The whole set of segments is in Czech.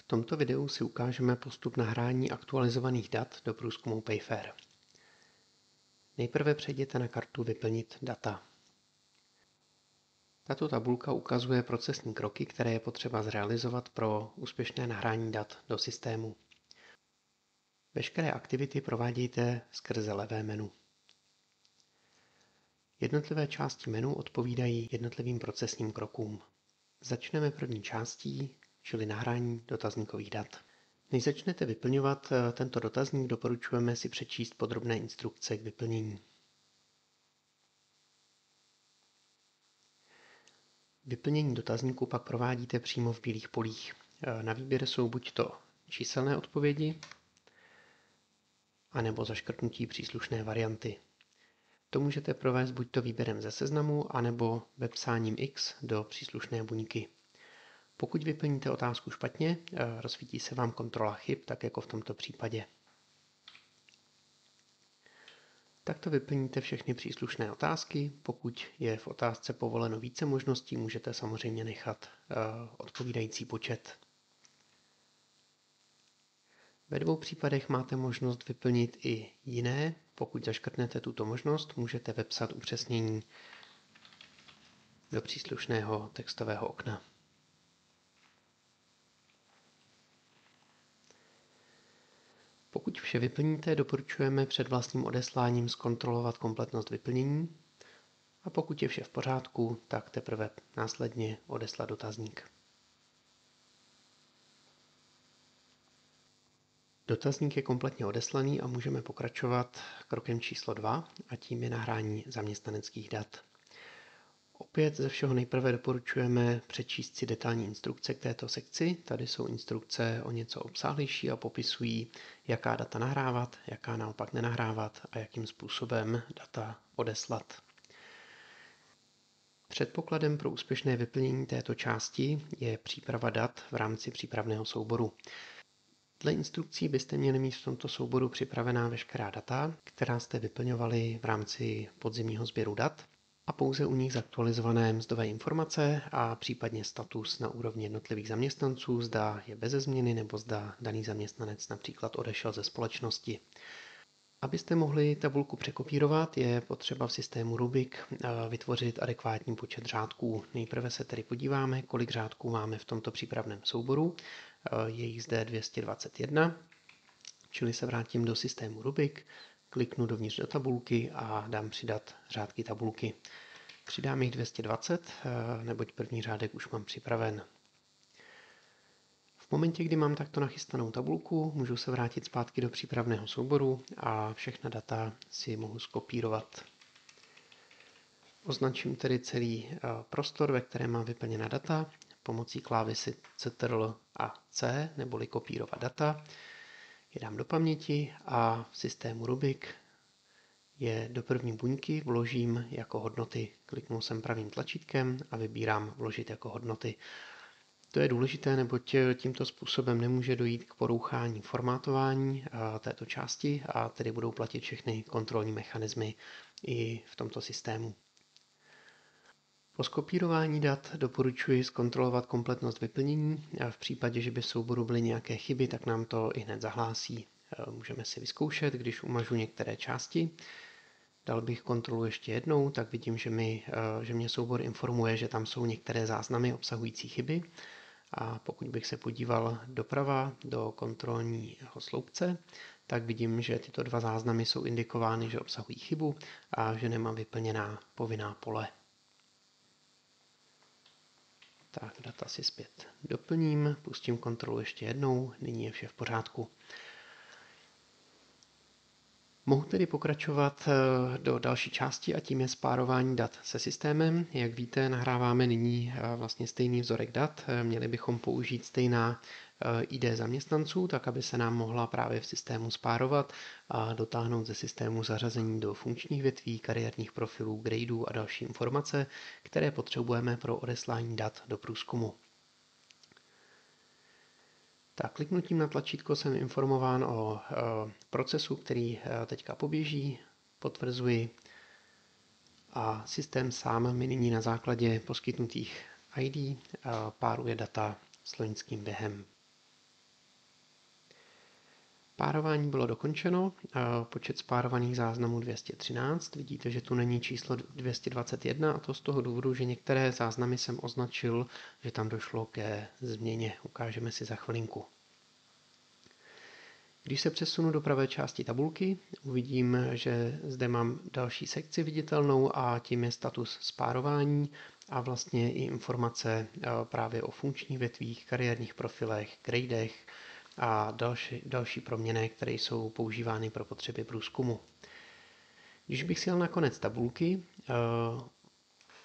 V tomto videu si ukážeme postup nahrání aktualizovaných dat do průzkumu Payfair. Nejprve přejděte na kartu Vyplnit data. Tato tabulka ukazuje procesní kroky, které je potřeba zrealizovat pro úspěšné nahrání dat do systému. Veškeré aktivity provádějte skrze levé menu. Jednotlivé části menu odpovídají jednotlivým procesním krokům. Začneme první částí, čili nahrání dotazníkových dat. Než začnete vyplňovat tento dotazník, doporučujeme si přečíst podrobné instrukce k vyplnění. Vyplnění dotazníku pak provádíte přímo v bílých polích. Na výběr jsou buď to číselné odpovědi, anebo zaškrtnutí příslušné varianty. To můžete provést buď to výběrem ze seznamu, anebo vepsáním X do příslušné buňky. Pokud vyplníte otázku špatně, rozsvítí se vám kontrola chyb, tak jako v tomto případě. Takto vyplníte všechny příslušné otázky. Pokud je v otázce povoleno více možností, můžete samozřejmě nechat odpovídající počet. Ve dvou případech máte možnost vyplnit i jiné. Pokud zaškrtnete tuto možnost, můžete vepsat upřesnění do příslušného textového okna. Pokud vše vyplníte, doporučujeme před vlastním odesláním zkontrolovat kompletnost vyplnění a pokud je vše v pořádku, tak teprve následně odeslat dotazník. Dotazník je kompletně odeslaný a můžeme pokračovat krokem číslo 2 a tím je nahrání zaměstnaneckých dat. Opět ze všeho nejprve doporučujeme přečíst si detailní instrukce k této sekci. Tady jsou instrukce o něco obsáhlejší a popisují, jaká data nahrávat, jaká naopak nenahrávat a jakým způsobem data odeslat. Předpokladem pro úspěšné vyplnění této části je příprava dat v rámci přípravného souboru. Dle instrukcí byste měli mít v tomto souboru připravená veškerá data, která jste vyplňovali v rámci podzimního sběru dat a pouze u nich zaktualizované mzdové informace a případně status na úrovni jednotlivých zaměstnanců, zda je beze změny nebo zda daný zaměstnanec například odešel ze společnosti. Abyste mohli tabulku překopírovat, je potřeba v systému Rubik vytvořit adekvátní počet řádků. Nejprve se tedy podíváme, kolik řádků máme v tomto přípravném souboru. Je jich zde 221, čili se vrátím do systému Rubik, kliknu dovnitř do tabulky a dám přidat řádky tabulky. Přidám jich 220, neboť první řádek už mám připraven. V momentě, kdy mám takto nachystanou tabulku, můžu se vrátit zpátky do přípravného souboru a všechna data si mohu skopírovat. Označím tedy celý prostor, ve kterém mám vyplněna data, pomocí klávesy Ctrl a C, neboli kopírovat data. Je dám do paměti a v systému Rubik je do první buňky vložím jako hodnoty. Kliknu jsem pravým tlačítkem a vybírám vložit jako hodnoty. To je důležité, neboť tímto způsobem nemůže dojít k porouchání formátování této části a tedy budou platit všechny kontrolní mechanismy i v tomto systému. Po skopírování dat doporučuji zkontrolovat kompletnost vyplnění. V případě, že by v souboru byly nějaké chyby, tak nám to i hned zahlásí. Můžeme si vyzkoušet, když umažu některé části. Dal bych kontrolu ještě jednou, tak vidím, že mě soubor informuje, že tam jsou některé záznamy obsahující chyby. A pokud bych se podíval doprava do kontrolního sloupce, tak vidím, že tyto dva záznamy jsou indikovány, že obsahují chybu a že nemám vyplněná povinná pole. Tak, data si zpět doplním, pustím kontrolu ještě jednou, nyní je vše v pořádku. Mohu tedy pokračovat do další části a tím je spárování dat se systémem. Jak víte, nahráváme nyní vlastně stejný vzorek dat. Měli bychom použít stejná ID zaměstnanců, tak aby se nám mohla právě v systému spárovat a dotáhnout ze systému zařazení do funkčních větví, kariérních profilů, gradeů a další informace, které potřebujeme pro odeslání dat do průzkumu. Tak, kliknutím na tlačítko jsem informován o procesu, který teďka poběží, potvrzuji a systém sám mi nyní na základě poskytnutých ID páruje data s loňským během. Spárování bylo dokončeno, počet spárovaných záznamů 213. Vidíte, že tu není číslo 221 a to z toho důvodu, že některé záznamy jsem označil, že tam došlo ke změně. Ukážeme si za chvilinku. Když se přesunu do pravé části tabulky, uvidím, že zde mám další sekci viditelnou a tím je status spárování a vlastně i informace právě o funkčních větvích, kariérních profilech, gradech a další proměny, které jsou používány pro potřeby průzkumu. Když bych si jel na konec tabulky,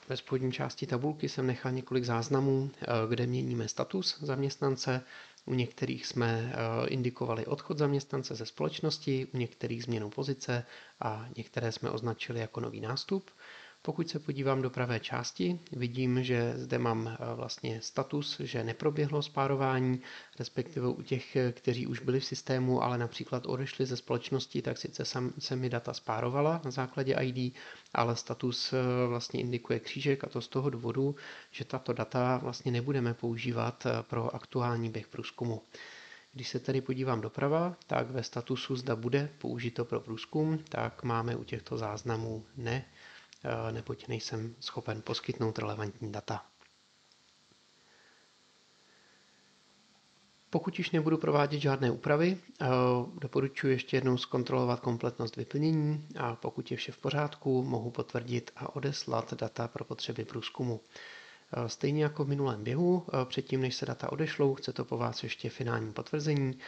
ve spodní části tabulky jsem nechal několik záznamů, kde měníme status zaměstnance. U některých jsme indikovali odchod zaměstnance ze společnosti, u některých změnu pozice a některé jsme označili jako nový nástup. Pokud se podívám do pravé části, vidím, že zde mám vlastně status, že neproběhlo spárování, respektive u těch, kteří už byli v systému, ale například odešli ze společnosti, tak sice se mi data spárovala na základě ID, ale status vlastně indikuje křížek a to z toho důvodu, že tato data vlastně nebudeme používat pro aktuální běh průzkumu. Když se tedy podívám doprava, tak ve statusu zda bude použito pro průzkum, tak máme u těchto záznamů ne, neboť nejsem schopen poskytnout relevantní data. Pokud již nebudu provádět žádné úpravy, doporučuji ještě jednou zkontrolovat kompletnost vyplnění a pokud je vše v pořádku, mohu potvrdit a odeslat data pro potřeby průzkumu. Stejně jako v minulém běhu, předtím než se data odešlou, chce to po vás ještě finální potvrzení.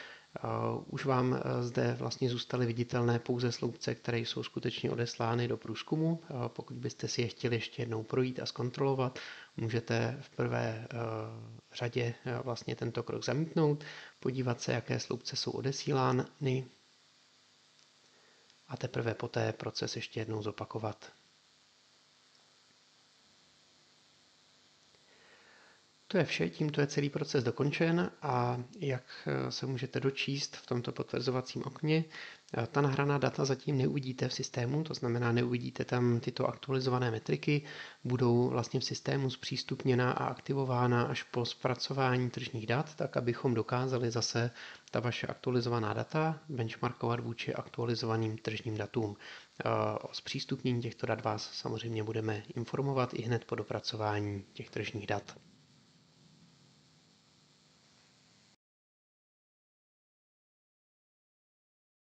Už vám zde vlastně zůstaly viditelné pouze sloupce, které jsou skutečně odeslány do průzkumu. Pokud byste si je chtěli ještě jednou projít a zkontrolovat, můžete v prvé řadě vlastně tento krok zamítnout, podívat se, jaké sloupce jsou odesílány a teprve poté proces ještě jednou zopakovat. To je vše, tímto je celý proces dokončen a jak se můžete dočíst v tomto potvrzovacím okně, ta nahraná data zatím neuvidíte v systému, to znamená neuvidíte tam tyto aktualizované metriky, budou vlastně v systému zpřístupněna a aktivována až po zpracování tržních dat, tak abychom dokázali zase ta vaše aktualizovaná data benchmarkovat vůči aktualizovaným tržním datům. O zpřístupnění těchto dat vás samozřejmě budeme informovat i hned po dopracování těch tržních dat.